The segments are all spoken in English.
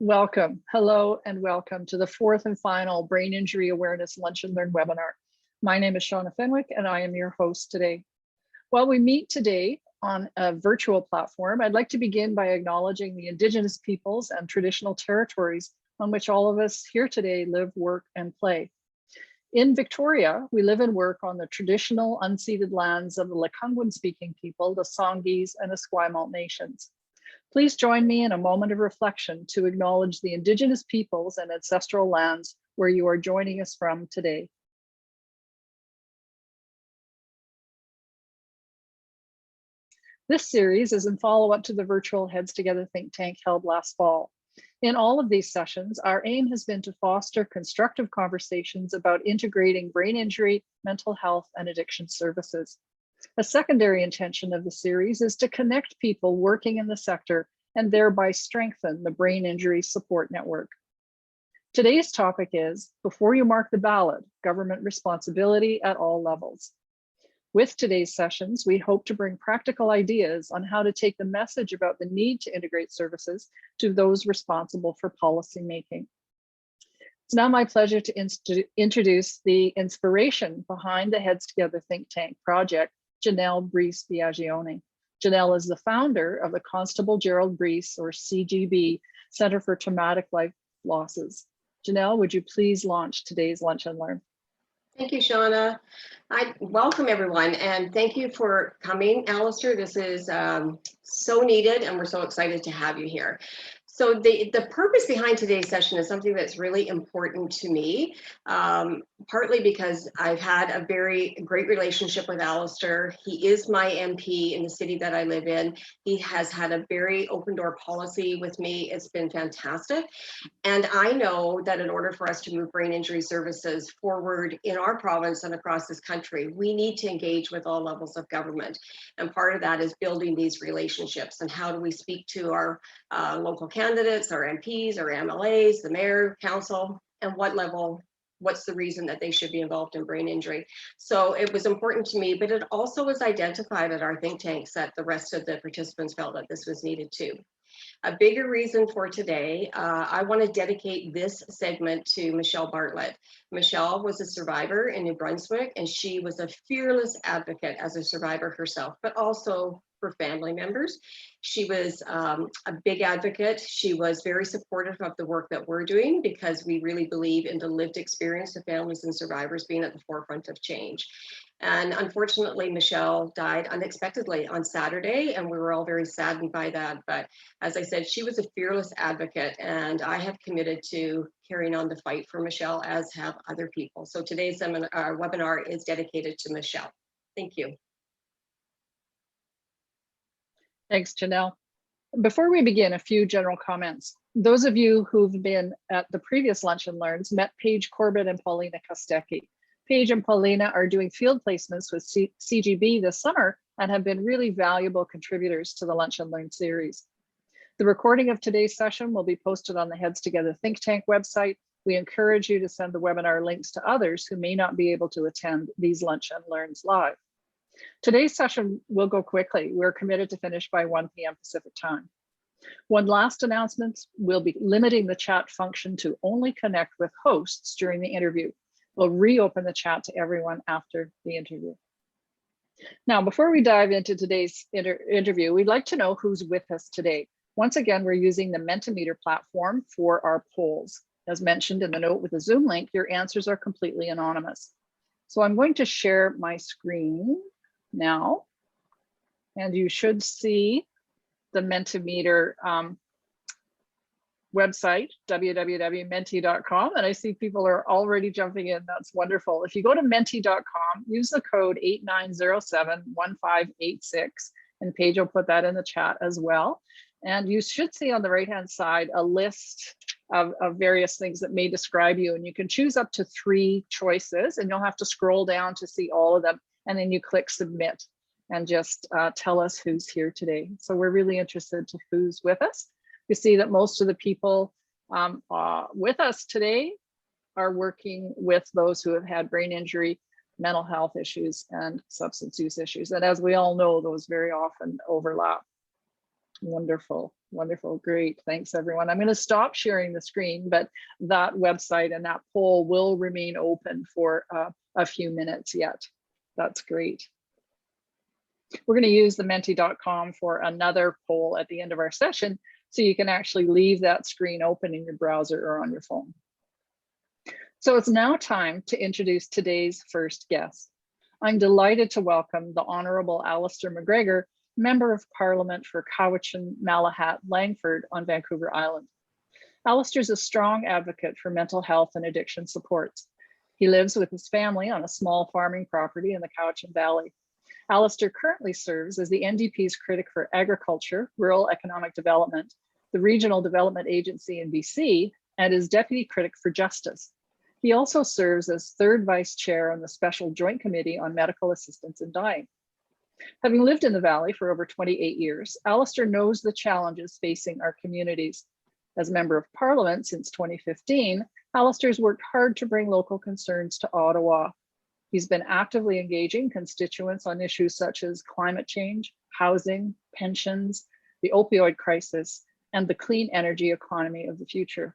Welcome, hello, and welcome to the fourth and final Brain Injury Awareness Lunch and Learn webinar. My name is Shauna Fenwick and I am your host today. While we meet today on a virtual platform, I'd like to begin by acknowledging the Indigenous peoples and traditional territories on which all of us here today live, work, and play. In Victoria, we live and work on the traditional unceded lands of the Lekwungen-speaking people, the Songhees and Esquimalt nations. Please join me in a moment of reflection to acknowledge the Indigenous peoples and ancestral lands where you are joining us from today. This series is in follow-up to the virtual Heads Together think tank held last fall. In all of these sessions, our aim has been to foster constructive conversations about integrating brain injury, mental health, and addiction services. A secondary intention of the series is to connect people working in the sector and thereby strengthen the brain injury support network. Today's topic is, before you mark the ballot, government responsibility at all levels. With today's sessions, we hope to bring practical ideas on how to take the message about the need to integrate services to those responsible for policy making. It's now my pleasure to introduce the inspiration behind the Heads Together think tank project, Janelle Brees-Biagione. Janelle is the founder of the Constable Gerald Brees, or CGB, Center for Traumatic Life Losses. Janelle, would you please launch today's Lunch and Learn? Thank you, Shauna. I welcome everyone and thank you for coming, Alistair. This is so needed and we're so excited to have you here. So the purpose behind today's session is something that's really important to me, partly because I've had a very great relationship with Alistair. He is my MP in the city that I live in. He has had a very open door policy with me. It's been fantastic. And I know that in order for us to move brain injury services forward in our province and across this country, we need to engage with all levels of government. And part of that is building these relationships and how do we speak to our local candidates, our MPs, our MLAs, the mayor, council, and what's the reason that they should be involved in brain injury. So it was important to me, but it also was identified at our think tanks that the rest of the participants felt that this was needed too. A bigger reason for today, I want to dedicate this segment to Michelle Bartlett. Michelle was a survivor in New Brunswick, and she was a fearless advocate as a survivor herself, but also for family members. She was a big advocate. She was very supportive of the work that we're doing because we really believe in the lived experience of families and survivors being at the forefront of change. And unfortunately, Michelle died unexpectedly on Saturday, and we were all very saddened by that. But as I said, she was a fearless advocate, and I have committed to carrying on the fight for Michelle, as have other people. So today's webinar is dedicated to Michelle. Thank you. Thanks, Janelle. Before we begin, a few general comments. Those of you who've been at the previous Lunch and Learns met Paige Corbett and Paulina Kostecki. Paige and Paulina are doing field placements with CGB this summer and have been really valuable contributors to the Lunch and Learn series. The recording of today's session will be posted on the Heads Together think tank website. We encourage you to send the webinar links to others who may not be able to attend these Lunch and Learns live. Today's session will go quickly. We're committed to finish by 1 p.m. Pacific time. One last announcement, we'll be limiting the chat function to only connect with hosts during the interview. We'll reopen the chat to everyone after the interview. Now, before we dive into today's interview, we'd like to know who's with us today. Once again, we're using the Mentimeter platform for our polls. As mentioned in the note with the Zoom link, your answers are completely anonymous. So I'm going to share my screen now, and you should see the Mentimeter website, www.menti.com, and I see people are already jumping in. That's wonderful. If you go to menti.com, use the code 89071586, and Paige will put that in the chat as well. And you should see on the right-hand side a list of various things that may describe you, and you can choose up to 3 choices, and you'll have to scroll down to see all of them, and then you click submit and just tell us who's here today. So we're really interested to who's with us. You see that most of the people with us today are working with those who have had brain injury, mental health issues, and substance use issues. And as we all know, those very often overlap. Wonderful, wonderful, great. Thanks, everyone. I'm going to stop sharing the screen, but that website and that poll will remain open for a few minutes yet. That's great. We're going to use the menti.com for another poll at the end of our session, so you can actually leave that screen open in your browser or on your phone. So it's now time to introduce today's first guest. I'm delighted to welcome the Honourable Alistair MacGregor, Member of Parliament for Cowichan, Malahat, Langford on Vancouver Island. Alistair is a strong advocate for mental health and addiction supports. He lives with his family on a small farming property in the Cowichan Valley. Alistair currently serves as the NDP's critic for agriculture, rural economic development, the Regional Development Agency in BC, and is deputy critic for justice. He also serves as third vice chair on the Special Joint Committee on Medical Assistance in Dying. Having lived in the Valley for over 28 years, Alistair knows the challenges facing our communities. As Member of Parliament since 2015, Alistair's worked hard to bring local concerns to Ottawa. He's been actively engaging constituents on issues such as climate change, housing, pensions, the opioid crisis, and the clean energy economy of the future.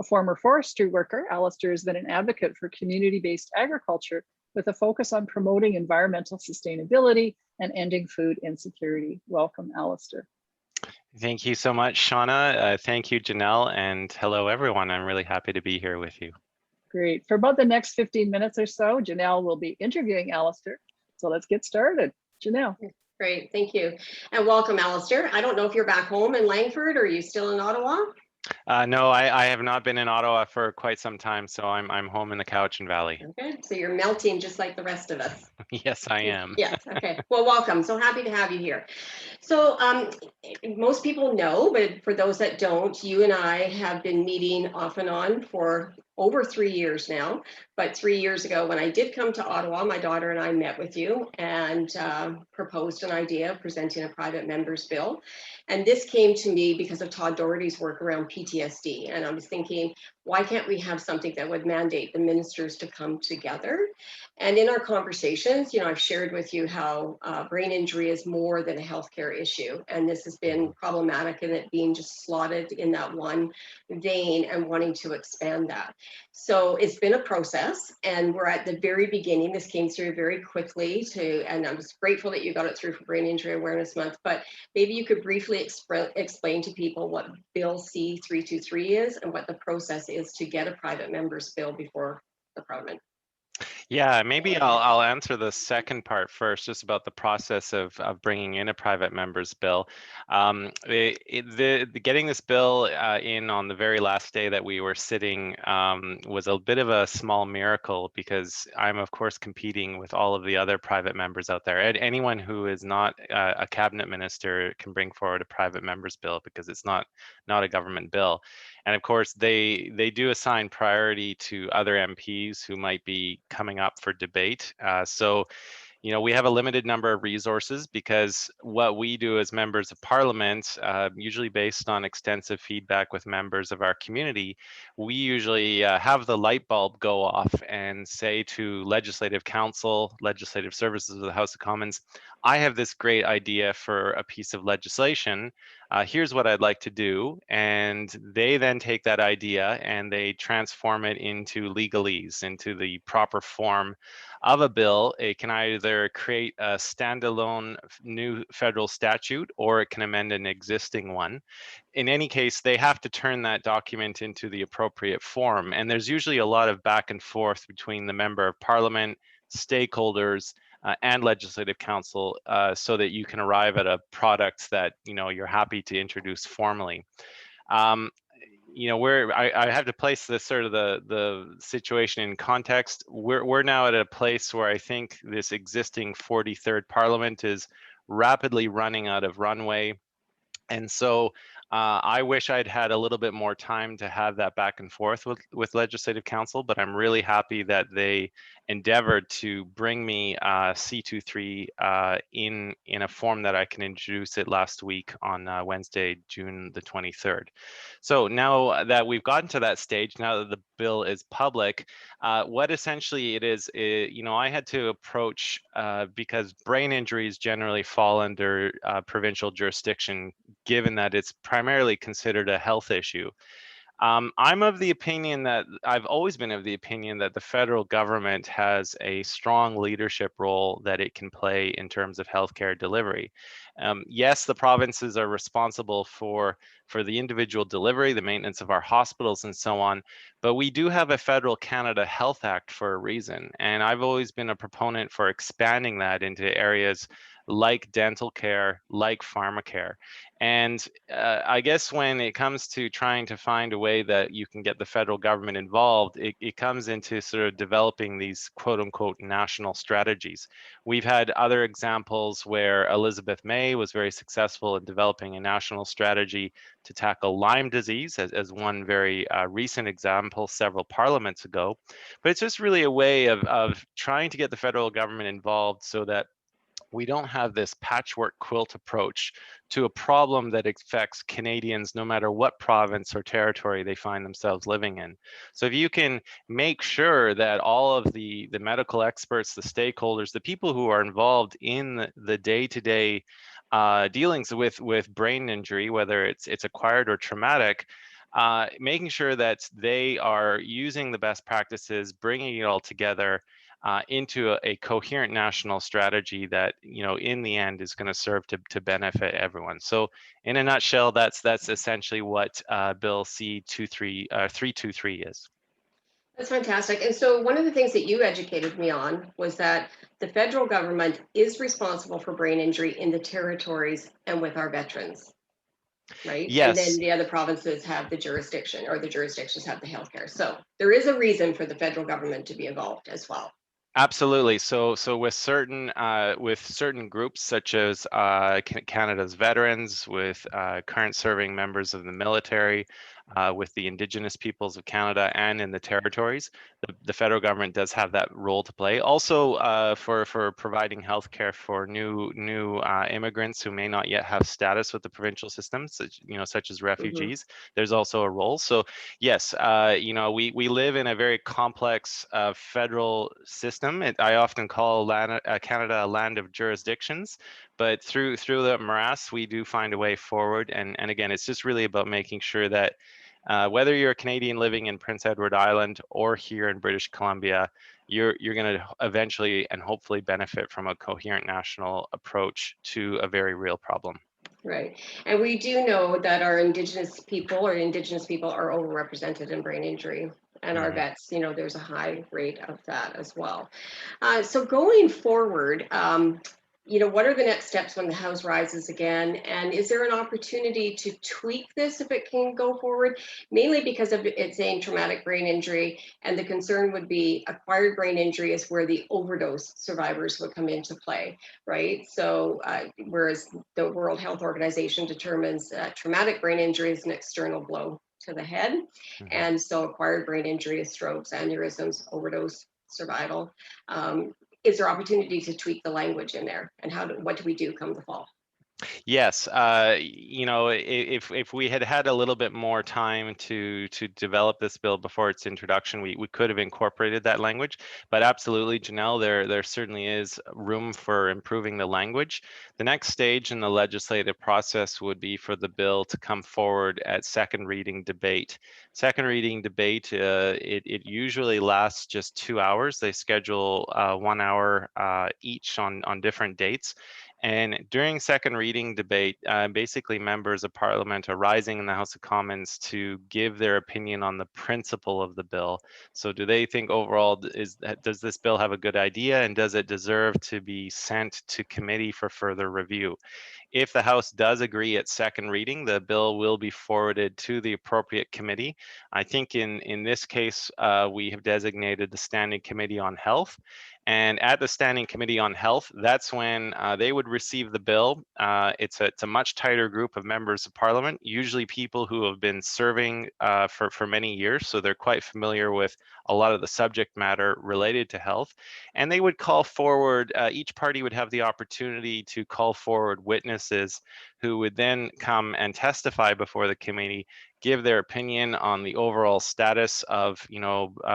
A former forestry worker, Alistair has been an advocate for community-based agriculture with a focus on promoting environmental sustainability and ending food insecurity. Welcome, Alistair. Thank you so much, Shauna. Thank you, Janelle, and hello, everyone. I'm really happy to be here with you. Great. For about the next 15 minutes or so, Janelle will be interviewing Alistair. So let's get started. Janelle. Great, thank you. And welcome, Alistair. I don't know if you're back home in Langford or are you still in Ottawa? No, I have not been in Ottawa for quite some time, so I'm home in the Cowichan Valley. Okay, so you're melting just like the rest of us. Yes, I am. Yes, okay. Well, welcome. So happy to have you here. So most people know, but for those that don't, you and I have been meeting off and on for over 3 years now. But 3 years ago, when I did come to Ottawa, my daughter and I met with you and proposed an idea of presenting a private member's bill. And this came to me because of Todd Doherty's work around PTSD. And I was thinking, why can't we have something that would mandate the ministers to come together? And in our conversations, you know, I've shared with you how brain injury is more than a healthcare issue. And this has been problematic in it being just slotted in that one vein and wanting to expand that. So it's been a process and we're at the very beginning. This came through very quickly and I was grateful that you got it through for Brain Injury Awareness Month, but maybe you could briefly explain to people what Bill C-323 is and what the process is to get a private member's bill before the Parliament. Yeah, maybe I'll answer the second part first, just about the process of bringing in a private member's bill. Getting this bill in on the very last day that we were sitting was a bit of a small miracle, because I'm of course competing with all of the other private members out there. And anyone who is not a cabinet minister can bring forward a private member's bill because it's not a government bill. And of course, they do assign priority to other MPs who might be coming up for debate. So, you know, we have a limited number of resources because what we do as members of Parliament, usually based on extensive feedback with members of our community, we usually have the light bulb go off and say to Legislative Council, Legislative Services of the House of Commons, I have this great idea for a piece of legislation. Here's what I'd like to do. And they then take that idea and they transform it into legalese, into the proper form of a bill. It can either create a standalone new federal statute or it can amend an existing one. In any case, they have to turn that document into the appropriate form. And there's usually a lot of back and forth between the member of Parliament, stakeholders, and Legislative Council, so that you can arrive at a product that, you know, you're happy to introduce formally. You know, I have to place this sort of the situation in context. We're now at a place where I think this existing 43rd Parliament is rapidly running out of runway. And so I wish I'd had a little bit more time to have that back and forth with Legislative Council, but I'm really happy that they endeavored to bring me C-23 in a form that I can introduce it last week on Wednesday, June the 23rd. So now that we've gotten to that stage, now that the bill is public, what essentially it is, you know, I had to approach, because brain injuries generally fall under provincial jurisdiction given that it's primarily considered a health issue. I'm of the opinion that I've always been of the opinion that the federal government has a strong leadership role that it can play in terms of healthcare delivery. Yes, the provinces are responsible for the individual delivery, the maintenance of our hospitals, and so on. But we do have a Federal Canada Health Act for a reason, and I've always been a proponent for expanding that into areas like dental care, like pharmacare. And I guess when it comes to trying to find a way that you can get the federal government involved, it comes into sort of developing these quote unquote national strategies. We've had other examples where Elizabeth May was very successful in developing a national strategy to tackle Lyme disease as one very recent example several parliaments ago. But it's just really a way of trying to get the federal government involved so that we don't have this patchwork quilt approach to a problem that affects Canadians no matter what province or territory they find themselves living in. So if you can make sure that all of the medical experts, the stakeholders, the people who are involved in the day-to-day dealings with brain injury, whether it's acquired or traumatic, making sure that they are using the best practices, bringing it all together, into a coherent national strategy that, you know, in the end is going to serve to benefit everyone. So in a nutshell, that's essentially what Bill C-323 is. That's fantastic. And so one of the things that you educated me on was that the federal government is responsible for brain injury in the territories and with our veterans, right? And then Yes. the other provinces have the jurisdiction, or the jurisdictions have the healthcare. So there is a reason for the federal government to be involved as well. Absolutely. So with certain groups such as Canada's veterans, with current serving members of the military, with the Indigenous peoples of Canada, and in the territories, the federal government does have that role to play. Also, for providing healthcare for new immigrants who may not yet have status with the provincial systems, such as refugees. There's also a role. So yes, we live in a very complex federal system. I often call Canada a land of jurisdictions, but through the morass, we do find a way forward. And again, it's just really about making sure that whether you're a Canadian living in Prince Edward Island or here in British Columbia, you're going to eventually and hopefully benefit from a coherent national approach to a very real problem. Right. And we do know that our Indigenous people are overrepresented in brain injury. And our vets, there's a high rate of that as well. So going forward, what are the next steps when the House rises again? And is there an opportunity to tweak this if it can go forward? Mainly because of it's saying traumatic brain injury, and the concern would be acquired brain injury is where the overdose survivors would come into play, right? So whereas the World Health Organization determines traumatic brain injury is an external blow to the head, and so acquired brain injury is strokes, aneurysms, overdose survival. Is there opportunity to tweak the language in there, and what do we do come the fall? Yes, if we had had a little bit more time to develop this bill before its introduction, we could have incorporated that language. But absolutely, Janelle, there certainly is room for improving the language. The next stage in the legislative process would be for the bill to come forward at second reading debate. Second reading debate, it usually lasts just 2 hours. They schedule 1 hour each on different dates. And during second reading debate, basically members of Parliament are rising in the House of Commons to give their opinion on the principle of the bill. So do they think overall, does this bill have a good idea, and does it deserve to be sent to committee for further review? If the House does agree at second reading, the bill will be forwarded to the appropriate committee. I think in this case, we have designated the Standing Committee on Health. And at the Standing Committee on Health, that's when they would receive the bill. It's a much tighter group of members of Parliament, usually people who have been serving for many years, so they're quite familiar with a lot of the subject matter related to health. And they would call forward, each party would have the opportunity to call forward witnesses who would then come and testify before the committee, give their opinion on the overall status of,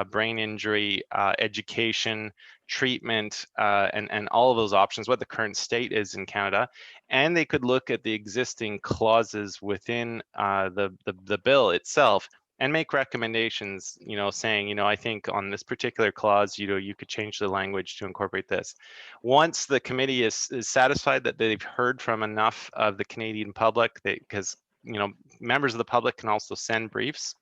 brain injury, education, treatment, and all of those options, what the current state is in Canada. and they could look at the existing clauses within the bill itself and make recommendations, saying, I think on this particular clause, you could change the language to incorporate this. Once the committee is satisfied that they've heard from enough of the Canadian public, because members of the public can also send briefs.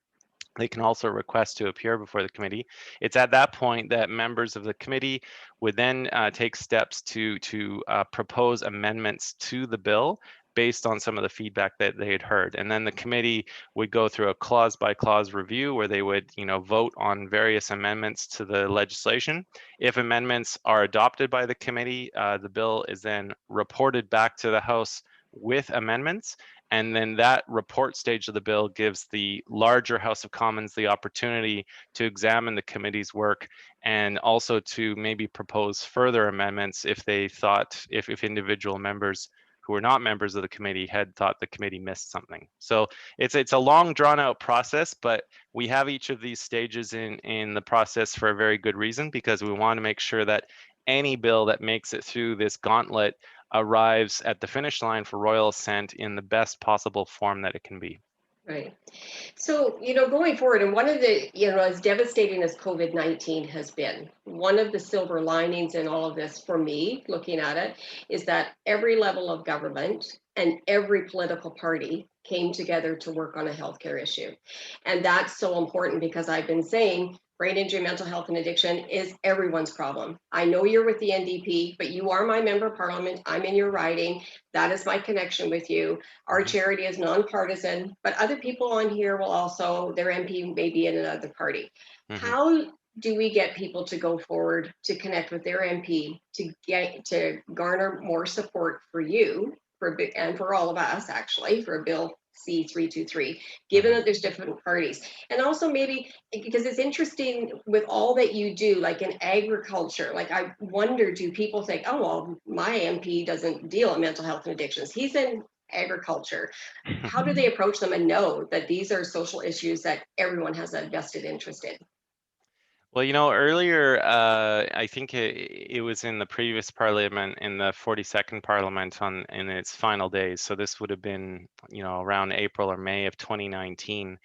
They can also request to appear before the committee. It's at that point that members of the committee would then take steps to propose amendments to the bill based on some of the feedback that they had heard. And then the committee would go through a clause by clause review where they would, vote on various amendments to the legislation. If amendments are adopted by the committee, the bill is then reported back to the House with amendments. And then that report stage of the bill gives the larger House of Commons the opportunity to examine the committee's work and also to maybe propose further amendments if they thought, if individual members who were not members of the committee had thought the committee missed something. So it's a long drawn out process, but we have each of these stages in the process for a very good reason, because we want to make sure that any bill that makes it through this gauntlet arrives at the finish line for royal assent in the best possible form that it can be. Right. So, going forward, and one of the, as devastating as COVID-19 has been, one of the silver linings in all of this for me, looking at it, is that every level of government and every political party came together to work on a healthcare issue. And that's so important, because I've been saying brain injury, mental health, and addiction is everyone's problem. I know you're with the NDP, but you are my member of parliament. I'm in your riding. That is my connection with you. Our charity is nonpartisan, but other people on here will also, their MP may be in another party. How do we get people to go forward to connect with their MP to garner more support for you, and for all of us, actually, for a bill C-323, given that there's different parties? And also, maybe, because it's interesting with all that you do, like in agriculture, like I wonder, do people think, oh, well, my MP doesn't deal in mental health and addictions, he's in agriculture? How do they approach them and know that these are social issues that everyone has a vested interest in? Well, earlier, I think it was in the previous parliament, in the 42nd parliament in its final days. So this would have been, around April or May of 2019.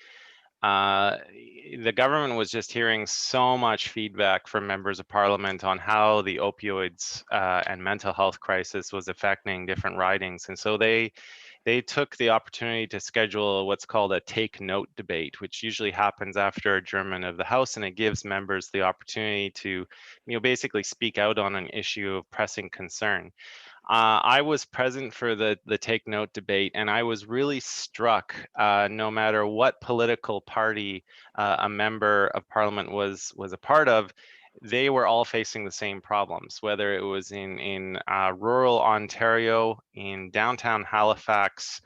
The government was just hearing so much feedback from members of parliament on how the opioids and mental health crisis was affecting different ridings. And so they took the opportunity to schedule what's called a take note debate, which usually happens after adjournment of the House, and it gives members the opportunity to, basically speak out on an issue of pressing concern. I was present for the take note debate, and I was really struck, no matter what political party a member of parliament was a part of, they were all facing the same problems, whether it was in rural Ontario, in downtown Halifax,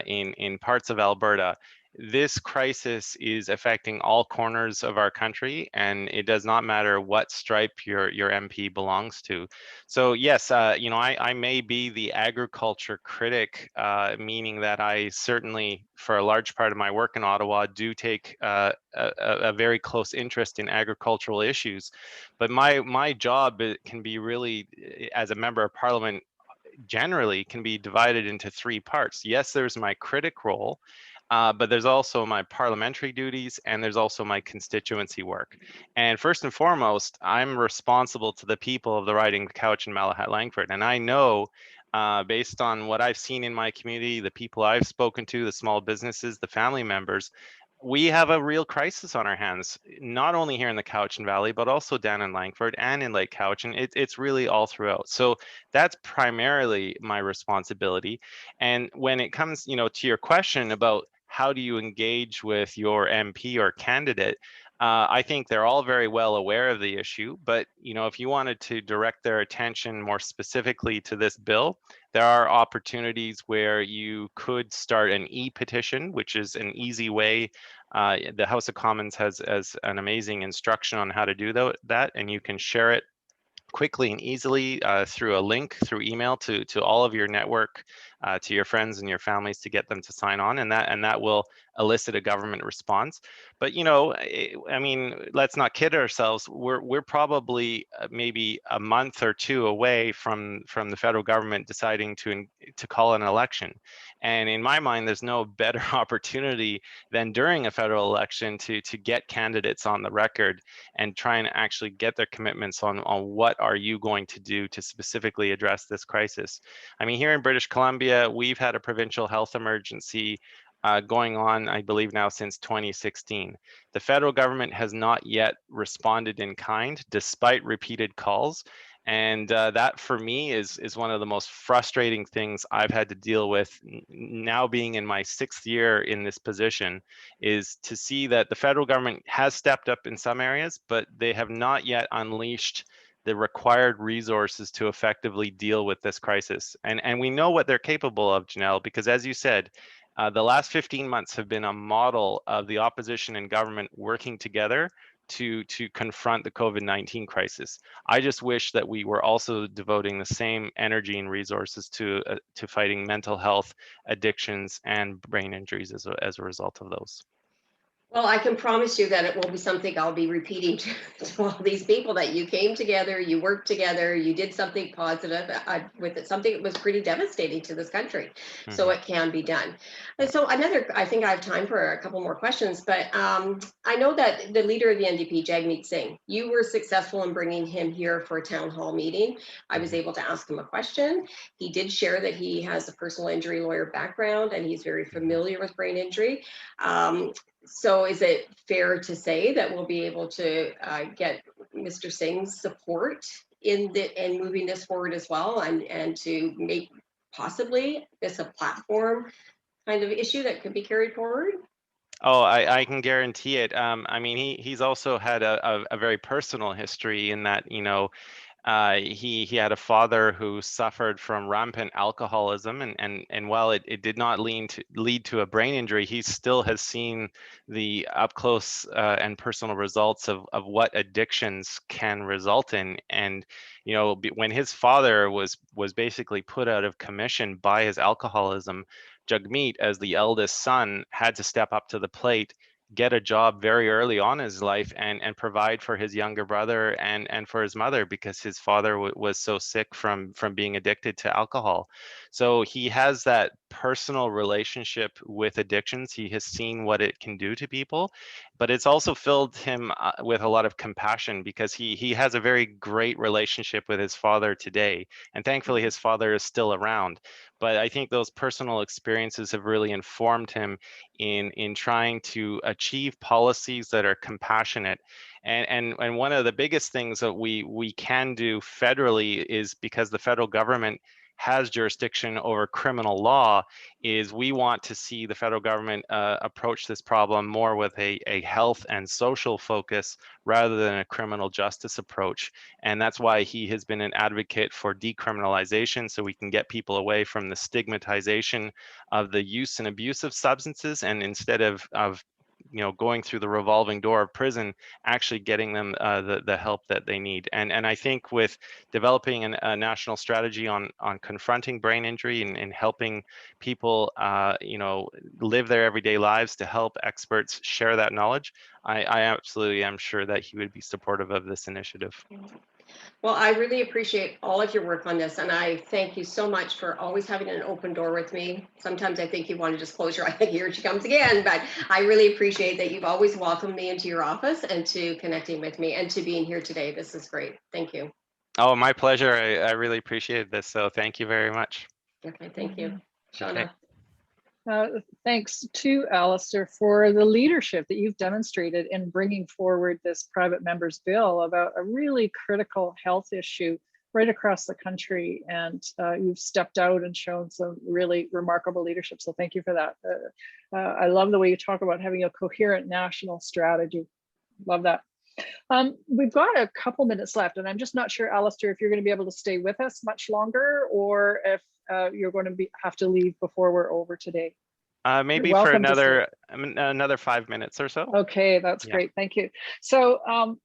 in parts of Alberta. This crisis is affecting all corners of our country, and it does not matter what stripe your MP belongs to. So yes, I may be the agriculture critic, meaning that I certainly, for a large part of my work in Ottawa, do take a very close interest in agricultural issues. But my job can be really, as a member of parliament, generally can be divided into three parts. Yes, there's my critic role, but there's also my parliamentary duties, and there's also my constituency work. And first and foremost, I'm responsible to the people of the riding of Cowichan, Malahat, Langford. And I know, based on what I've seen in my community, the people I've spoken to, the small businesses, the family members, we have a real crisis on our hands, not only here in the Cowichan Valley, but also down in Langford and in Lake Cowichan. It's really all throughout. So that's primarily my responsibility. And when it comes, to your question about how do you engage with your MP or candidate, I think they're all very well aware of the issue. But, if you wanted to direct their attention more specifically to this bill, there are opportunities where you could start an e-petition, which is an easy way. The House of Commons has an amazing instruction on how to do that, and you can share it quickly and easily through a link, through email to all of your network to your friends and your families to get them to sign on, and that will elicit a government response. But I mean, let's not kid ourselves. We're probably maybe a month or two away from the federal government deciding to call an election, and in my mind, there's no better opportunity than during a federal election to get candidates on the record and try and actually get their commitments on what are you going to do to specifically address this crisis. I mean, here in British Columbia, we've had a provincial health emergency going on, I believe now since 2016. The federal government has not yet responded in kind, despite repeated calls. And that for me is one of the most frustrating things I've had to deal with now being in my 6th year in this position, is to see that the federal government has stepped up in some areas, but they have not yet unleashed the required resources to effectively deal with this crisis. And we know what they're capable of, Janelle, because as you said, the last 15 months have been a model of the opposition and government working together to confront the COVID-19 crisis. I just wish that we were also devoting the same energy and resources to fighting mental health, addictions, and brain injuries as a result of those. Well, I can promise you that it will be something I'll be repeating to all these people, that you came together, you worked together, you did something positive with it, something that was pretty devastating to this country. So it can be done. And so I think I have time for a couple more questions, but I know that the leader of the NDP, Jagmeet Singh, you were successful in bringing him here for a town hall meeting. I was able to ask him a question. He did share that he has a personal injury lawyer background and he's very familiar with brain injury. So is it fair to say that we'll be able to get Mr. Singh's support in moving this forward as well, and to make possibly this a platform kind of issue that could be carried forward? Oh, I can guarantee it. I mean, he's also had a very personal history in that, he had a father who suffered from rampant alcoholism, and while it did not lead to a brain injury, he still has seen the up close and personal results of what addictions can result in. And when his father was basically put out of commission by his alcoholism, Jagmeet, as the eldest son, had to step up to the plate, get a job very early on in his life, and provide for his younger brother and for his mother, because his father was so sick from being addicted to alcohol. So he has that personal relationship with addictions. He has seen what it can do to people, but it's also filled him with a lot of compassion, because he has a very great relationship with his father today, and thankfully his father is still around. But I think those personal experiences have really informed him in trying to achieve policies that are compassionate. And one of the biggest things that we can do federally is, because the federal government has jurisdiction over criminal law, is we want to see the federal government approach this problem more with a health and social focus rather than a criminal justice approach. And that's why he has been an advocate for decriminalization, so we can get people away from the stigmatization of the use and abuse of substances, and instead of going through the revolving door of prison, actually getting them the help that they need. And I think with developing a national strategy on confronting brain injury and helping people live their everyday lives, to help experts share that knowledge, I absolutely am sure that he would be supportive of this initiative. Well, I really appreciate all of your work on this, and I thank you so much for always having an open door with me. Sometimes I think you want to just close your eye, here she comes again, but I really appreciate that you've always welcomed me into your office and to connecting with me and to being here today. This is great. Thank you. Oh, my pleasure. I really appreciate this. So thank you very much. Okay, thank you. Shauna. Okay. Thanks to Alistair for the leadership that you've demonstrated in bringing forward this private member's bill about a really critical health issue right across the country. And you've stepped out and shown some really remarkable leadership. So thank you for that. I love the way you talk about having a coherent national strategy. Love that. We've got a couple minutes left, and I'm just not sure, Alistair, if you're going to be able to stay with us much longer, or if you're going to have to leave before we're over today. Maybe for another 5 minutes or so. Okay, that's great. Thank you. So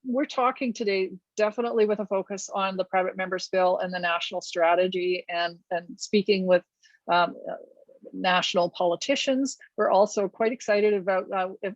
we're talking today definitely with a focus on the private members bill and the national strategy, and speaking with national politicians. We're also quite excited about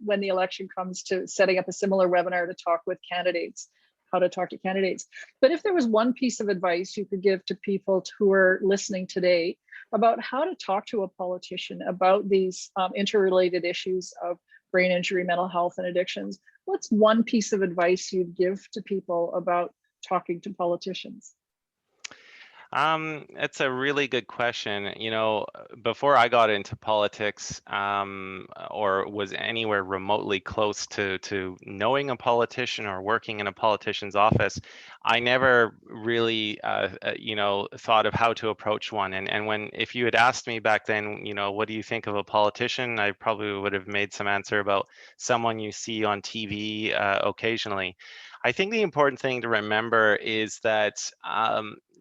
when the election comes to setting up a similar webinar to talk with candidates, how to talk to candidates. But if there was one piece of advice you could give to people who are listening today about how to talk to a politician about these interrelated issues of brain injury, mental health, and addictions, what's one piece of advice you'd give to people about talking to politicians? It's a really good question. You know, before I got into politics, or was anywhere remotely close to knowing a politician or working in a politician's office, I never really, you know, thought of how to approach one. And if you had asked me back then, you know, what do you think of a politician? I probably would have made some answer about someone you see on TV occasionally. I think the important thing to remember is that,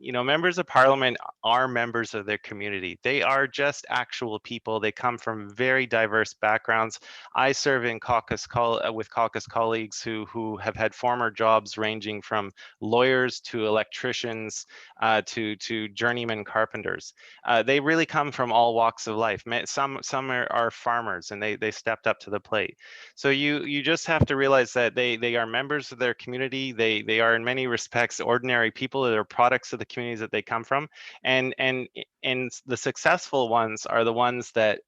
you know, members of parliament are members of their community. They are just actual people. They come from very diverse backgrounds. I serve in with caucus colleagues who have had former jobs ranging from lawyers to electricians to journeyman carpenters. They really come from all walks of life. Some are farmers, and they stepped up to the plate. So you just have to realize that they are members of their community. They are in many respects ordinary people. They're products of the communities that they come from, and the successful ones are the ones that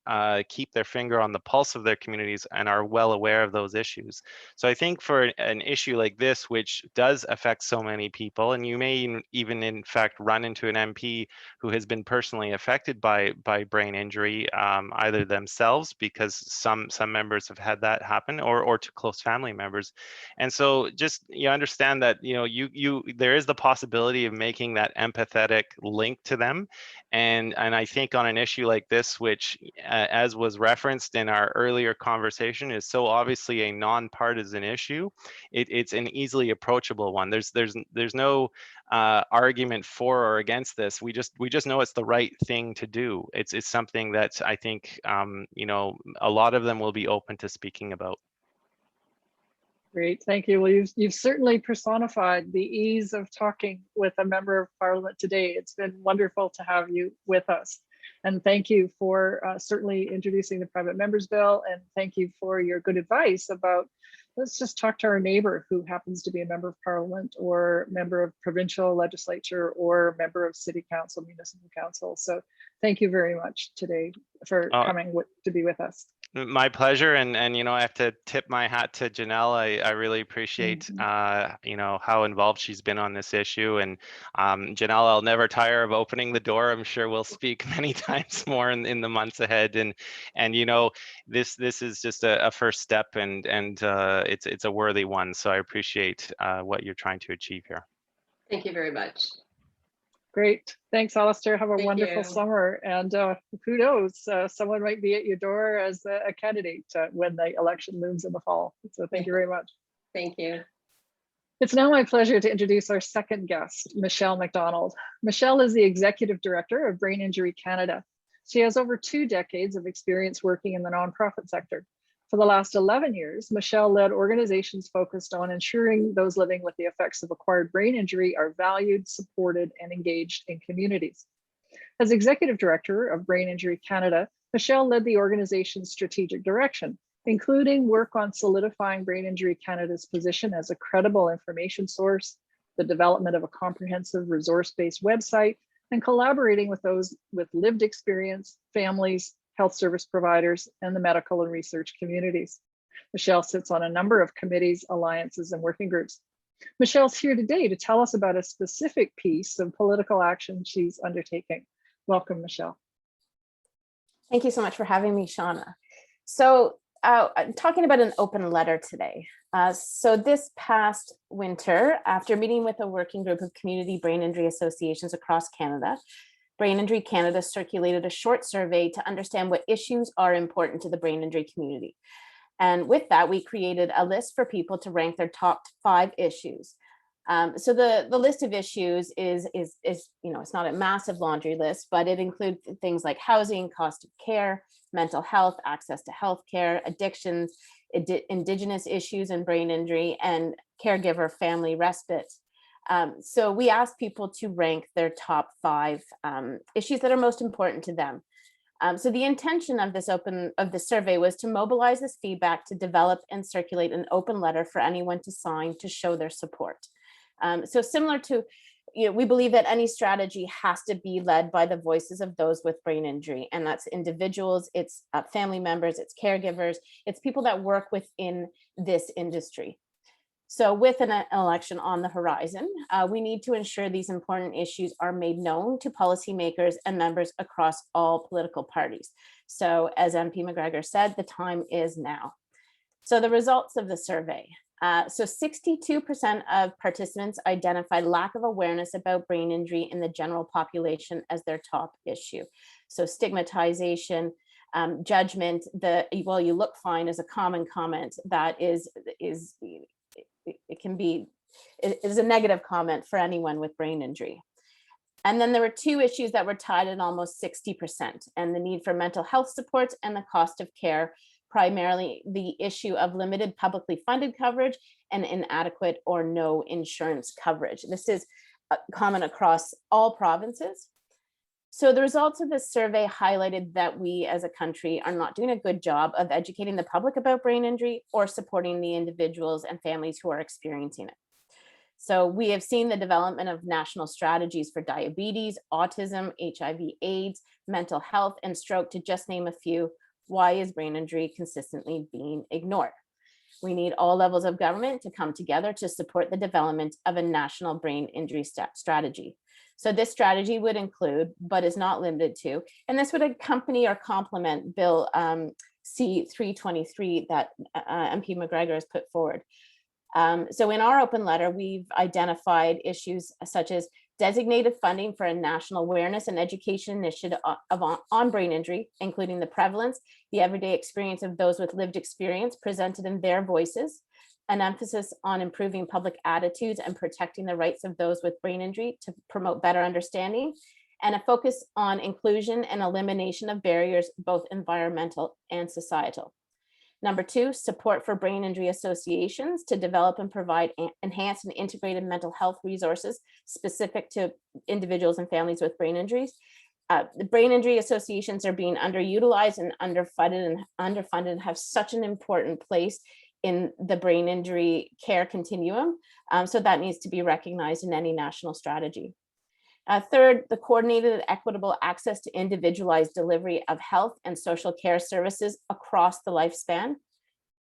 keep their finger on the pulse of their communities and are well aware of those issues. So I think for an issue like this, which does affect so many people, and you may even in fact run into an MP who has been personally affected by brain injury, either themselves, because some members have had that happen, or to close family members. And so just you understand that, you know, there is the possibility of making that empathetic link to them. And I think on an issue like this, which as was referenced in our earlier conversation, is so obviously a nonpartisan issue, it's an easily approachable one. There's no argument for or against this. We just know it's the right thing to do. It's something that I think, you know, a lot of them will be open to speaking about. Great, thank you. Well, you've certainly personified the ease of talking with a member of parliament today. It's been wonderful to have you with us. And thank you for certainly introducing the private members bill, and thank you for your good advice about, let's just talk to our neighbor who happens to be a member of parliament or member of provincial legislature or member of city council, municipal council. So thank you very much today for coming to be with us. My pleasure. And you know, I have to tip my hat to Janelle. I really appreciate you know, how involved she's been on this issue. And Janelle, I'll never tire of opening the door. I'm sure we'll speak many times more in the months ahead. And you know, this is just a first step, and it's a worthy one. So I appreciate what you're trying to achieve here. Thank you very much. Great. Thanks, Alistair. Have a Thank wonderful you. summer. And who knows, someone might be at your door as a candidate when the election looms in the fall. So thank you very much. Thank you. It's now my pleasure to introduce our second guest, Michelle McDonald. Michelle is the Executive Director of Brain Injury Canada. She has over 2 decades of experience working in the nonprofit sector. For the last 11 years, Michelle led organizations focused on ensuring those living with the effects of acquired brain injury are valued, supported, and engaged in communities. As Executive Director of Brain Injury Canada, Michelle led the organization's strategic direction, including work on solidifying Brain Injury Canada's position as a credible information source, the development of a comprehensive resource-based website, and collaborating with those with lived experience, families, health service providers, and the medical and research communities. Michelle sits on a number of committees, alliances, and working groups. Michelle's here today to tell us about a specific piece of political action she's undertaking. Welcome, Michelle. Thank you so much for having me, Shauna. So I'm talking about an open letter today. So this past winter, after meeting with a working group of community brain injury associations across Canada, Brain Injury Canada circulated a short survey to understand what issues are important to the brain injury community. And with that, we created a list for people to rank their top 5 issues. So the list of issues is, you know, it's not a massive laundry list, but it includes things like housing, cost of care, mental health, access to healthcare, addictions, Indigenous issues and brain injury, and caregiver family respite. So we asked people to rank their top 5 issues that are most important to them. So the intention of this survey was to mobilize this feedback to develop and circulate an open letter for anyone to sign to show their support. So similar to, we believe that any strategy has to be led by the voices of those with brain injury, and that's individuals, it's family members, it's caregivers, it's people that work within this industry. So with an election on the horizon, we need to ensure these important issues are made known to policymakers and members across all political parties. So as MP MacGregor said, the time is now. So the results of the survey. So 62% of participants identified lack of awareness about brain injury in the general population as their top issue. So stigmatization, judgment, well, you look fine is a common comment that is a negative comment for anyone with brain injury. And then there were two issues that were tied at almost 60%, and the need for mental health supports and the cost of care, primarily the issue of limited publicly funded coverage and inadequate or no insurance coverage. This is common across all provinces. So the results of this survey highlighted that we as a country are not doing a good job of educating the public about brain injury or supporting the individuals and families who are experiencing it. So we have seen the development of national strategies for diabetes, autism, HIV/AIDS, mental health, and stroke, to just name a few. Why is brain injury consistently being ignored? We need all levels of government to come together to support the development of a national brain injury strategy. So this strategy would include, but is not limited to, and this would accompany or complement Bill C-323 that MP MacGregor has put forward. So in our open letter, we've identified issues such as designated funding for a national awareness and education initiative on brain injury, including the prevalence, the everyday experience of those with lived experience presented in their voices, an emphasis on improving public attitudes and protecting the rights of those with brain injury to promote better understanding, and a focus on inclusion and elimination of barriers, both environmental and societal. Number two, support for brain injury associations to develop and provide enhanced and integrated mental health resources specific to individuals and families with brain injuries. The brain injury associations are being underutilized and underfunded and have such an important place in the brain injury care continuum. So that needs to be recognized in any national strategy. Third, the coordinated and equitable access to individualized delivery of health and social care services across the lifespan,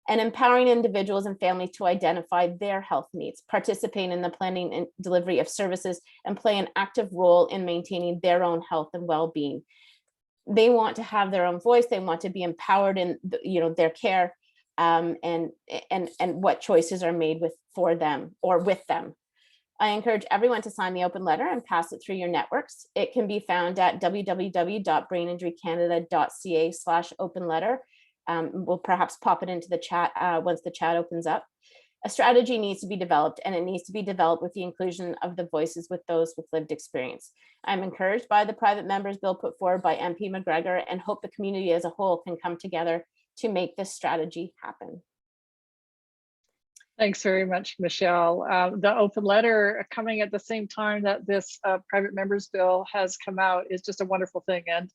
and empowering individuals and families to identify their health needs, participate in the planning and delivery of services, and play an active role in maintaining their own health and well-being. They want to have their own voice. They want to be empowered in their care, and what choices are made for them or with them. I encourage everyone to sign the open letter and pass it through your networks. It can be found at www.braininjurycanada.ca/open letter. We'll perhaps pop it into the chat once the chat opens up. A strategy needs to be developed, and it needs to be developed with the inclusion of the voices with those with lived experience. I'm encouraged by the private members bill put forward by MP MacGregor and hope the community as a whole can come together to make this strategy happen. Thanks very much, Michelle. The open letter coming at the same time that this private members bill has come out is just a wonderful thing. And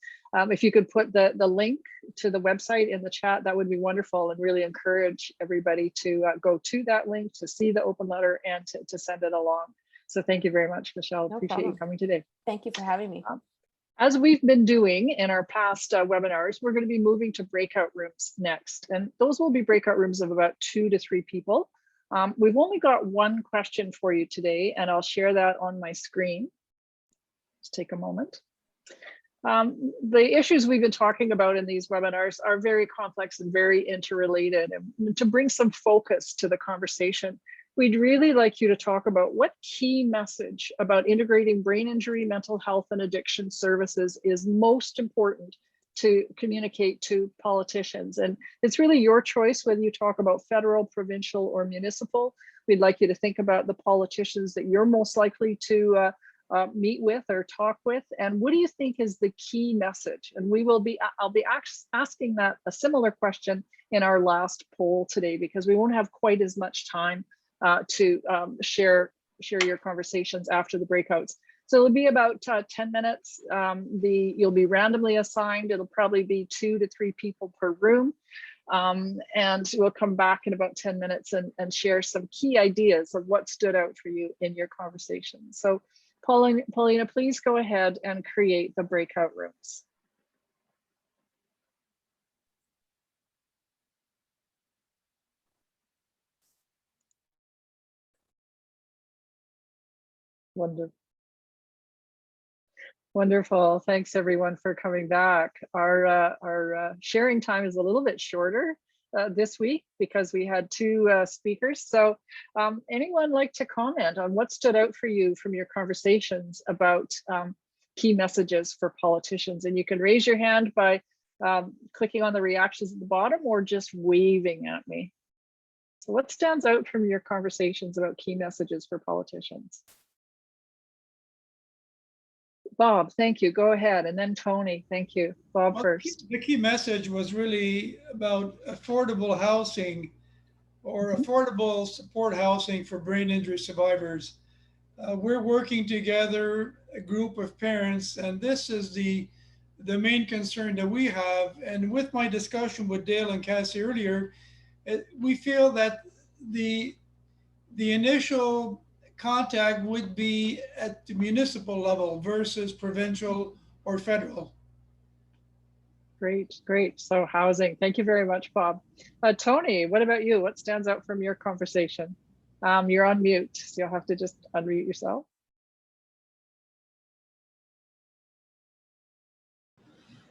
if you could put the link to the website in the chat, that would be wonderful, and really encourage everybody to go to that link to see the open letter and to send it along. So thank you very much, Michelle. No Appreciate problem. you coming today. Thank you for having me. As we've been doing in our past webinars, we're going to be moving to breakout rooms next. And those will be breakout rooms of about 2 to 3 people. We've only got one question for you today, and I'll share that on my screen. Just take a moment. The issues we've been talking about in these webinars are very complex and very interrelated. And to bring some focus to the conversation, we'd really like you to talk about what key message about integrating brain injury, mental health, and addiction services is most important to communicate to politicians. And it's really your choice whether you talk about federal, provincial, or municipal. We'd like you to think about the politicians that you're most likely to meet with or talk with, and what do you think is the key message? And I'll be asking that a similar question in our last poll today, because we won't have quite as much time to share your conversations after the breakouts. So it'll be about 10 minutes. You'll be randomly assigned. It'll probably be 2 to 3 people per room. And we'll come back in about 10 minutes and share some key ideas of what stood out for you in your conversation. So Paulina, please go ahead and create the breakout rooms. Wonderful. Thanks everyone for coming back. Our sharing time is a little bit shorter this week because we had 2 speakers. So anyone like to comment on what stood out for you from your conversations about key messages for politicians? And you can raise your hand by clicking on the reactions at the bottom or just waving at me. So what stands out from your conversations about key messages for politicians? Bob, thank you. Go ahead. And then Tony, thank you. Bob first. The key message was really about affordable housing or affordable support housing for brain injury survivors. We're working together, a group of parents, and this is the main concern that we have. And with my discussion with Dale and Cassie earlier, we feel that the initial contact would be at the municipal level versus provincial or federal. Great, great. So housing, thank you very much, Bob. Tony, what about you? What stands out from your conversation? You're on mute, so you'll have to just unmute yourself.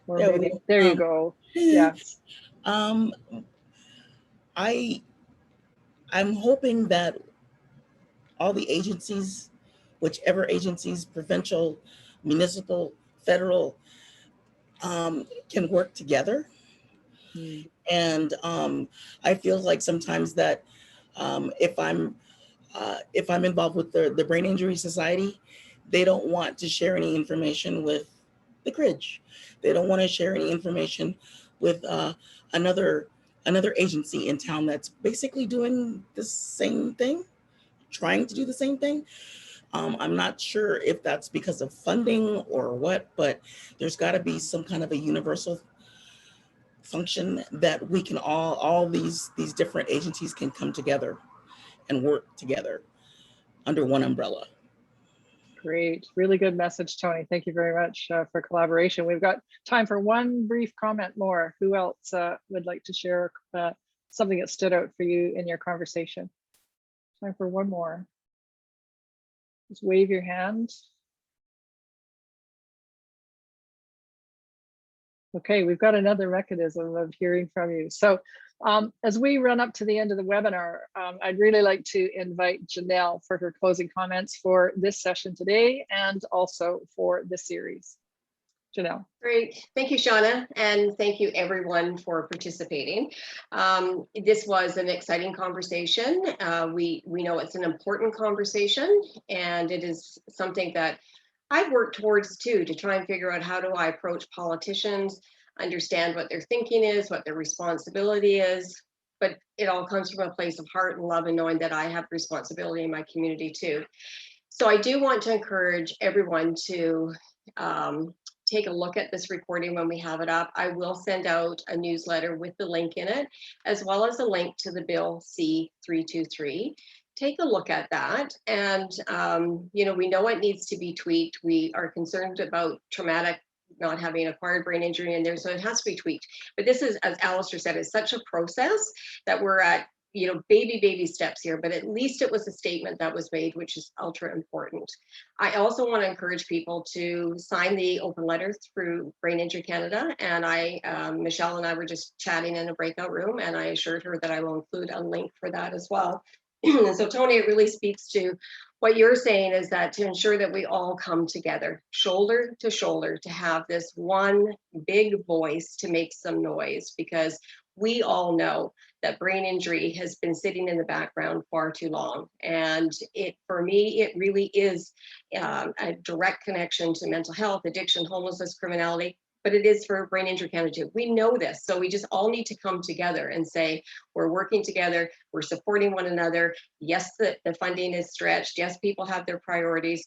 Or maybe, there you go. Yes. I'm hoping that all the agencies, whichever agencies, provincial, municipal, federal, can work together. And I feel like sometimes that if I'm involved with the Brain Injury Society, they don't want to share any information with the CRIDG. They don't want to share any information with another agency in town that's basically doing the same thing, trying to do the same thing. I'm not sure if that's because of funding or what, but there's got to be some kind of a universal function that we can all these different agencies can come together and work together under one umbrella. Great, really good message, Tony. Thank you very much for collaboration. We've got time for one brief comment more. Who else would like to share something that stood out for you in your conversation? Time for one more. Just wave your hand. Okay, we've got another mechanism of hearing from you. So as we run up to the end of the webinar, I'd really like to invite Janelle for her closing comments for this session today and also for the series. Janelle. Great. Thank you, Shauna, and thank you everyone for participating. This was an exciting conversation. We know it's an important conversation, and it is something that I've worked towards too, to try and figure out how do I approach politicians, understand what their thinking is, what their responsibility is, but it all comes from a place of heart and love and knowing that I have responsibility in my community too. So I do want to encourage everyone to take a look at this recording when we have it up. I will send out a newsletter with the link in it, as well as a link to the Bill C-323. Take a look at that. And, you know, we know it needs to be tweaked. We are concerned about traumatic, not having acquired brain injury in there, so it has to be tweaked. But this is, as Alistair said, is such a process that we're at, you know, baby steps here, but at least it was a statement that was made, which is ultra important. I also want to encourage people to sign the open letter through Brain Injury Canada. And Michelle and I were just chatting in a breakout room, and I assured her that I will include a link for that as well. So Tony, it really speaks to what you're saying, is that to ensure that we all come together, shoulder to have this one big voice to make some noise, because we all know that brain injury has been sitting in the background far too long. And for me, it really is a direct connection to mental health, addiction, homelessness, criminality, but it is for Brain Injury Canada too. We know this, so we just all need to come together and say, we're working together, we're supporting one another. Yes, the funding is stretched. Yes, people have their priorities,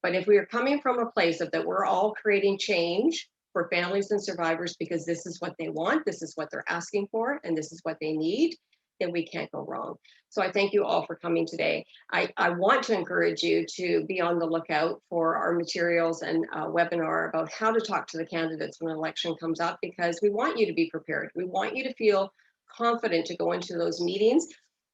But if we are coming from a place of that we're all creating change for families and survivors because this is what they want, this is what they're asking for, and this is what they need, then we can't go wrong. So I thank you all for coming today. I want to encourage you to be on the lookout for our materials and a webinar about how to talk to the candidates when an election comes up, because we want you to be prepared. We want you to feel confident to go into those meetings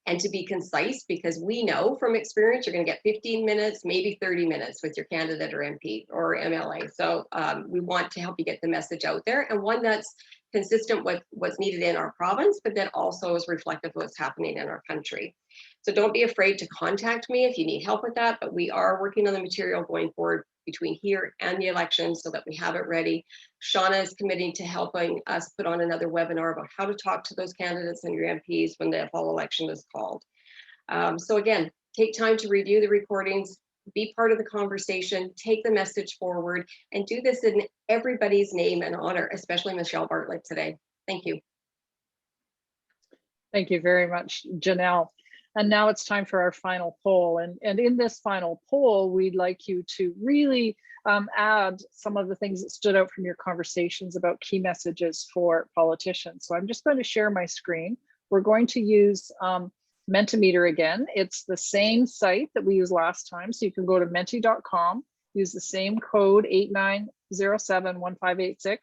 and to be concise, because we know from experience you're going to get 15 minutes, maybe 30 minutes with your candidate or MP or MLA. So we want to help you get the message out there, and one that's consistent with what's needed in our province, but that also is reflective of what's happening in our country. So don't be afraid to contact me if you need help with that, but we are working on the material going forward between here and the election so that we have it ready. Shauna is committing to helping us put on another webinar about how to talk to those candidates and your MPs when the fall election is called. So again, take time to review the recordings, be part of the conversation, take the message forward, and do this in everybody's name and honor, especially Michelle Bartlett today. Thank you. Thank you very much, Janelle. And now it's time for our final poll. And in this final poll, we'd like you to really add some of the things that stood out from your conversations about key messages for politicians. So I'm just going to share my screen. We're going to use Mentimeter again. It's the same site that we used last time. So you can go to menti.com, use the same code 89071586,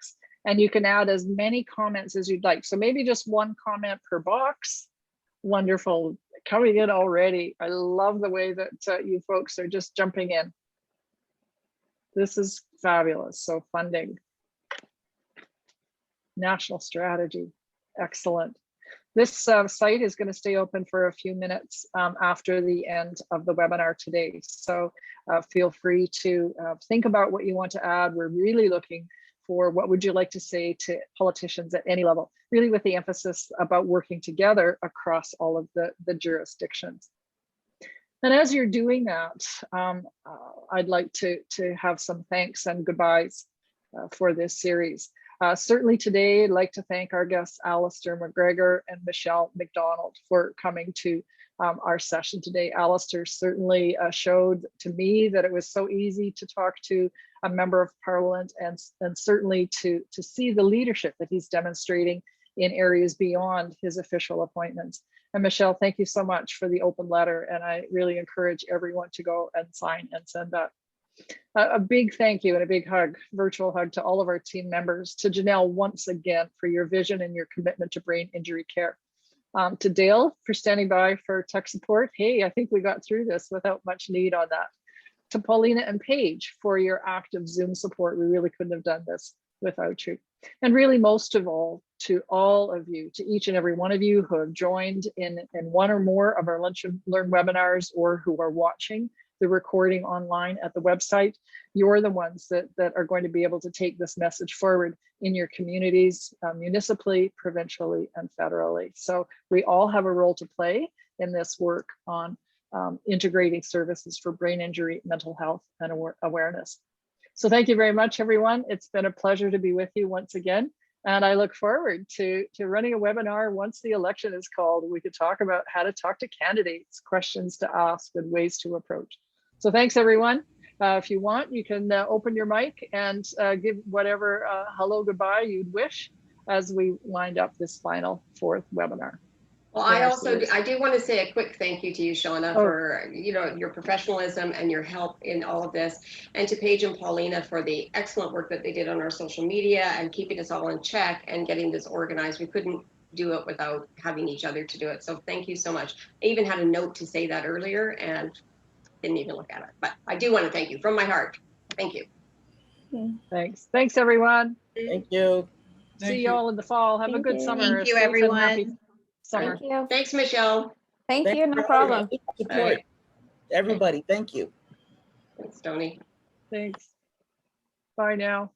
and you can add as many comments as you'd like. So maybe just one comment per box. Wonderful, coming in already. I love the way that you folks are just jumping in. This is fabulous. So funding, national strategy, excellent. This site is going to stay open for a few minutes after the end of the webinar today. So feel free to think about what you want to add. We're really looking for what would you like to say to politicians at any level, really with the emphasis about working together across all of the jurisdictions. And as you're doing that, I'd like to have some thanks and goodbyes for this series. Certainly today, I'd like to thank our guests, Alistair MacGregor and Michelle McDonald, for coming to our session today. Alistair certainly showed to me that it was so easy to talk to a member of Parliament, and certainly to see the leadership that he's demonstrating in areas beyond his official appointments. And Michelle, thank you so much for the open letter, and I really encourage everyone to go and sign and send that. A big thank you and a big hug, virtual hug, to all of our team members, to Janelle once again for your vision and your commitment to brain injury care. To Dale for standing by for tech support. Hey, I think we got through this without much need on that. To Paulina and Paige for your active Zoom support. We really couldn't have done this without you. And really, most of all, to all of you, to each and every one of you who have joined in one or more of our Lunch and Learn webinars, or who are watching the recording online at the website. You're the ones that are going to be able to take this message forward in your communities, municipally, provincially, and federally. So we all have a role to play in this work on integrating services for brain injury, mental health, and awareness. So thank you very much, everyone. It's been a pleasure to be with you once again. And I look forward to running a webinar once the election is called. We could talk about how to talk to candidates, questions to ask, and ways to approach. So thanks, everyone. If you want, you can open your mic and give whatever hello, goodbye you'd wish as we wind up this final fourth webinar. Well, I do want to say a quick thank you to you, Shauna, for your professionalism and your help in all of this, and to Paige and Paulina for the excellent work that they did on our social media and keeping us all in check and getting this organized. We couldn't do it without having each other to do it. So thank you so much. I even had a note to say that earlier and didn't even look at it, but I do want to thank you from my heart. Thank you. Thanks. Thanks, everyone. Thank you. See you all in the fall. Have a good summer. Thank you, everyone. Summer. Thank you. Thanks, Michelle. Thank you, no for problem. Support. Everybody, thank you. Thanks, Tony. Thanks. Bye now.